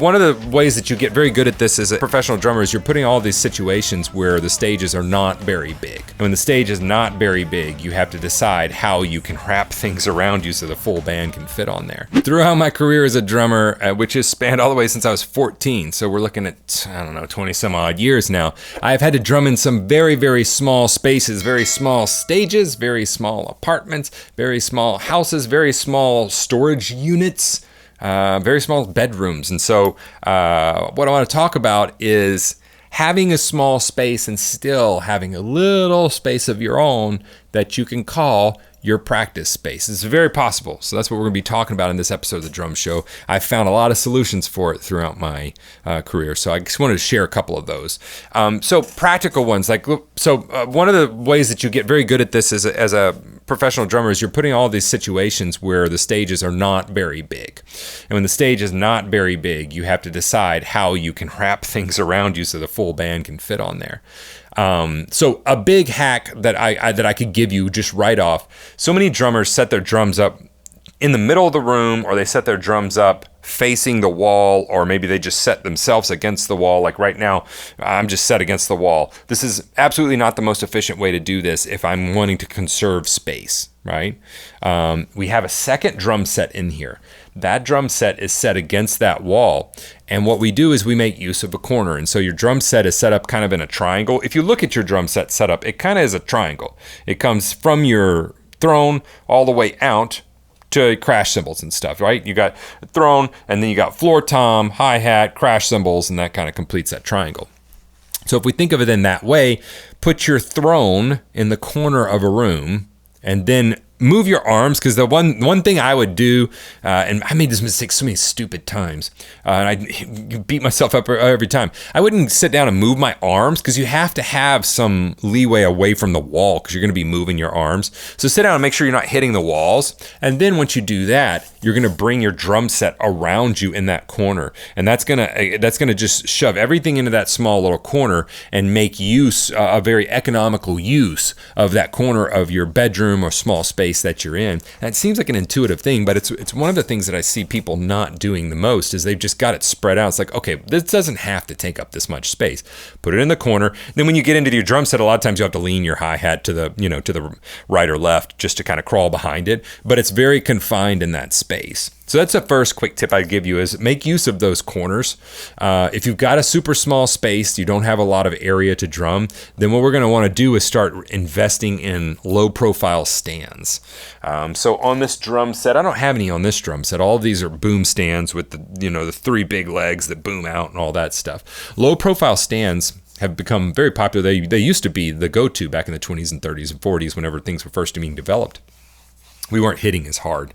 One of the ways that you get very good at this as a professional drummer is you're putting all these situations where the stages are not very big. And when the stage is not very big, you have to decide how you can wrap things around you so the full band can fit on there. Throughout my career as a drummer, which has spanned all the way since I was 14, so we're looking at, 20 some odd years now, I've had to drum in some very, very small spaces, very small stages, very small apartments, very small houses, very small storage units, very small bedrooms. And so what I want to talk about is having a small space and still having a little space of your own that you can call your practice space. It's very possible. So that's what we're going to be talking about in this episode of The Drum Show. I've found a lot of solutions for it throughout my career. So I just wanted to share a couple of those. So practical ones, one of the ways that you get very good at this as a professional drummer is you're putting all these situations where the stages are not very big. And when the stage is not very big, you have to decide how you can wrap things around you so the full band can fit on there. So a big hack that I could give you just right off. So many drummers set their drums up in the middle of the room, or they set their drums up facing the wall, or maybe they just set themselves against the wall. Like right now, I'm just set against the wall. This is absolutely not the most efficient way to do this if I'm wanting to conserve space, right? We have a second drum set in here. That drum set is set against that wall. And what we do is we make use of a corner. And so your drum set is set up kind of in a triangle. If you look at your drum set setup, it kind of is a triangle. It comes from your throne all the way out to crash cymbals and stuff, right? You got throne, and then you got floor tom, hi-hat, crash cymbals, and that kind of completes that triangle. So if we think of it in that way, put your throne in the corner of a room, and then move your arms, because the one thing I would do, and I made this mistake so many stupid times, and I beat myself up every time. I wouldn't sit down and move my arms, because you have to have some leeway away from the wall, because you're going to be moving your arms. So sit down and make sure you're not hitting the walls. And then once you do that, you're going to bring your drum set around you in that corner, and that's gonna just shove everything into that small little corner and make use, a very economical use of that corner of your bedroom or small space that you're in. And it seems like an intuitive thing, but it's one of the things that I see people not doing the most is they've just got it spread out. It's like, okay, this doesn't have to take up this much space. Put it in the corner. Then when you get into your drum set, a lot of times you have to lean your hi-hat to the right or left just to kind of crawl behind it, but it's very confined in that space. So that's the first quick tip I'd give you is make use of those corners. If you've got a super small space, you don't have a lot of area to drum, then what we're going to want to do is start investing in low profile stands. So on this drum set, I don't have any on this drum set. All of these are boom stands with the three big legs that boom out and all that stuff. Low profile stands have become very popular. They used to be the go-to back in the 20s and 30s and 40s whenever things were first being developed. We weren't hitting as hard.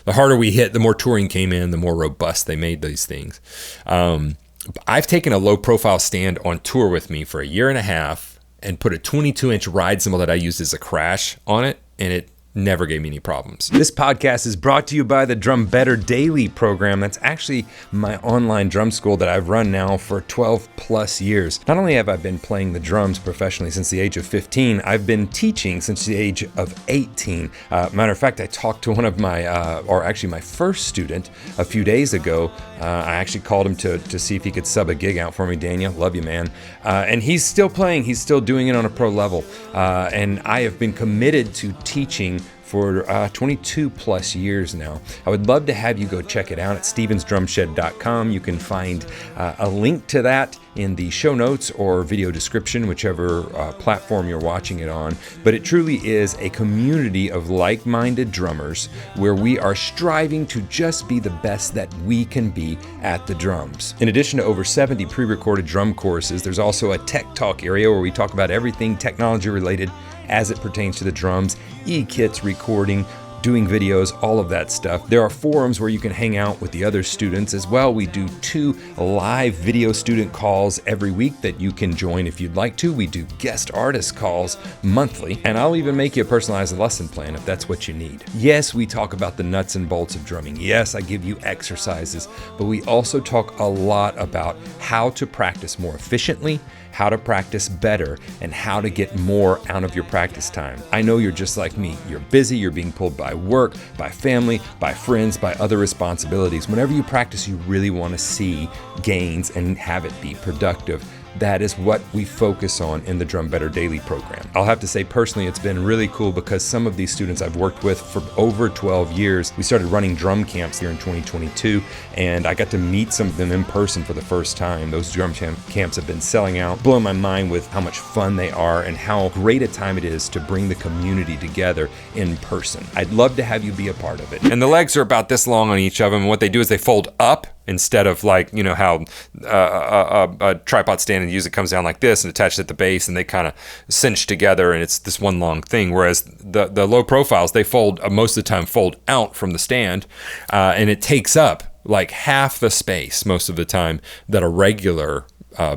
The harder we hit, the more touring came in, the more robust they made these things. I've taken a low profile stand on tour with me for a year and a half and put a 22-inch ride cymbal that I used as a crash on it, and it never gave me any problems. This podcast is brought to you by the Drum Better Daily program. That's actually my online drum school that I've run now for 12 plus years. Not only have I been playing the drums professionally since the age of 15, I've been teaching since the age of 18. Matter of fact, I talked to one of my first student a few days ago. I actually called him to see if he could sub a gig out for me. Daniel, love you, man. And he's still playing. He's still doing it on a pro level. And I have been committed to teaching for 22 plus years now. I would love to have you go check it out at stevensdrumshed.com. You can find a link to that in the show notes or video description, whichever platform you're watching it on. But it truly is a community of like-minded drummers where we are striving to just be the best that we can be at the drums. In addition to over 70 pre-recorded drum courses, there's also a tech talk area where we talk about everything technology related as it pertains to the drums, e-kits, recording, doing videos, all of that stuff. There are forums where you can hang out with the other students as well. We do 2 live video student calls every week that you can join if you'd like to. We do guest artist calls monthly, and I'll even make you a personalized lesson plan if that's what you need. Yes, we talk about the nuts and bolts of drumming. Yes, I give you exercises, but we also talk a lot about how to practice more efficiently, how to practice better and how to get more out of your practice time. I know you're just like me. You're busy, you're being pulled by work, by family, by friends, by other responsibilities. Whenever you practice, you really want to see gains and have it be productive. That is what we focus on in the Drum Better Daily program. I'll have to say personally, it's been really cool because some of these students I've worked with for over 12 years, we started running drum camps here in 2022, and I got to meet some of them in person for the first time. Those drum camps have been selling out, blowing my mind with how much fun they are and how great a time it is to bring the community together in person. I'd love to have you be a part of it. And the legs are about this long on each of them, and what they do is they fold up instead of like, you know, how a tripod stand and usually comes down like this and attached at the base, and they kind of cinch together and it's this one long thing. Whereas the low profiles, they fold, most of the time fold out from the stand, and it takes up like half the space most of the time that a regular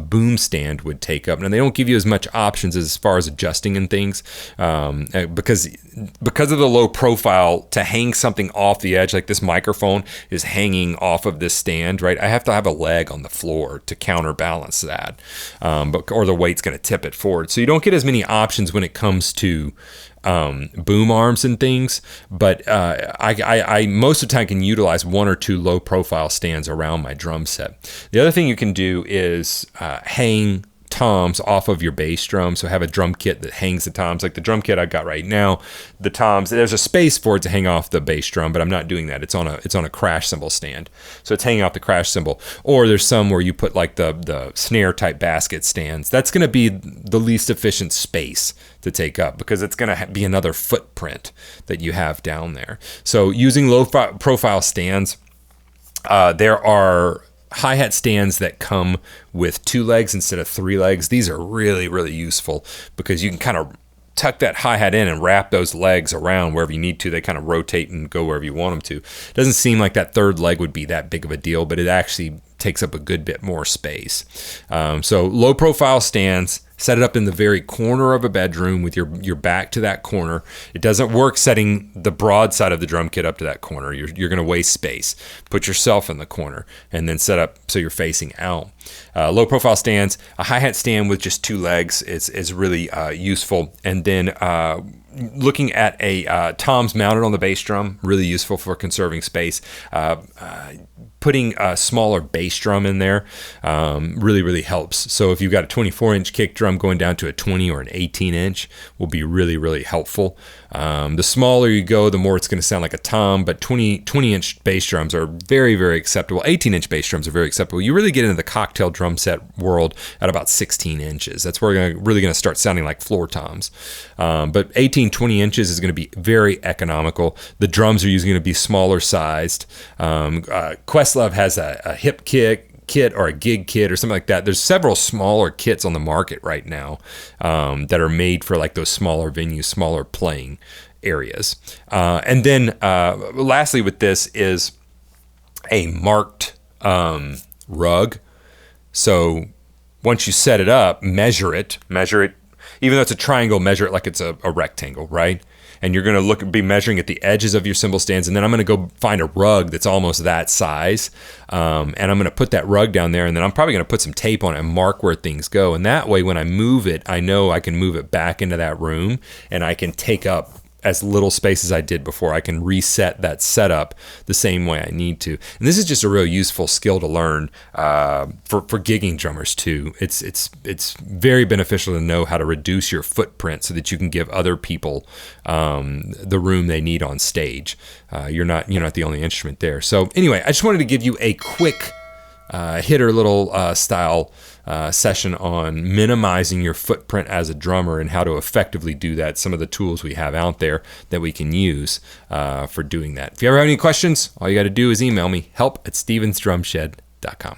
boom stand would take up. And they don't give you as much options as far as adjusting and things, because of the low profile, to hang something off the edge, like this microphone is hanging off of this stand, right? I have to have a leg on the floor to counterbalance that, or the weight's going to tip it forward. So you don't get as many options when it comes to boom arms and things, but I most of the time can utilize one or two low profile stands around my drum set. The other thing you can do is hang toms off of your bass drum. So have a drum kit that hangs the toms, like the drum kit I've got right now. The toms, there's a space for it to hang off the bass drum, but I'm not doing that. It's on a crash cymbal stand, so it's hanging off the crash cymbal. Or there's some where you put like the snare type basket stands. That's going to be the least efficient space to take up because it's going to be another footprint that you have down there. So using low profile stands, there are hi-hat stands that come with 2 legs instead of 3 legs. These are really, really useful because you can kind of tuck that hi-hat in and wrap those legs around wherever you need to. They kind of rotate and go wherever you want them to. It doesn't seem like that third leg would be that big of a deal, but it actually takes up a good bit more space. So low profile stands, set it up in the very corner of a bedroom with your back to that corner. It doesn't work setting the broad side of the drum kit up to that corner. You're going to waste space. Put yourself in the corner and then set up so you're facing out. Low profile stands, a hi-hat stand with just 2 legs is really useful. And then looking at a toms mounted on the bass drum, really useful for conserving space. Putting a smaller bass drum in there really, really helps. So if you've got a 24-inch kick drum, going down to a 20 or an 18-inch will be really, really helpful. The smaller you go, the more it's going to sound like a tom, but 20-inch bass drums are very, very acceptable. 18-inch bass drums are very acceptable. You really get into the cocktail drum set world at about 16 inches. That's where you're really going to start sounding like floor toms. But 18, 20 inches is going to be very economical. The drums are usually going to be smaller sized. Questlove has a hip kit or a gig kit or something like that. There's several smaller kits on the market right now that are made for like those smaller venues, smaller playing areas. And then lastly with this is a marked rug. So once you set it up, measure it, even though it's a triangle, measure it like it's a rectangle, right? And you're going to be measuring at the edges of your cymbal stands. And then I'm going to go find a rug that's almost that size. And I'm going to put that rug down there. And then I'm probably going to put some tape on it and mark where things go. And that way, when I move it, I know I can move it back into that room and I can take up as little space as I did before. I can reset that setup the same way I need to. And this is just a real useful skill to learn for gigging drummers too. It's very beneficial to know how to reduce your footprint so that you can give other people the room they need on stage. You're not the only instrument there. So anyway, I just wanted to give you a quick hitter little style session on minimizing your footprint as a drummer and how to effectively do that. Some of the tools we have out there that we can use for doing that. If you ever have any questions, all you got to do is email me, help@stevensdrumshed.com.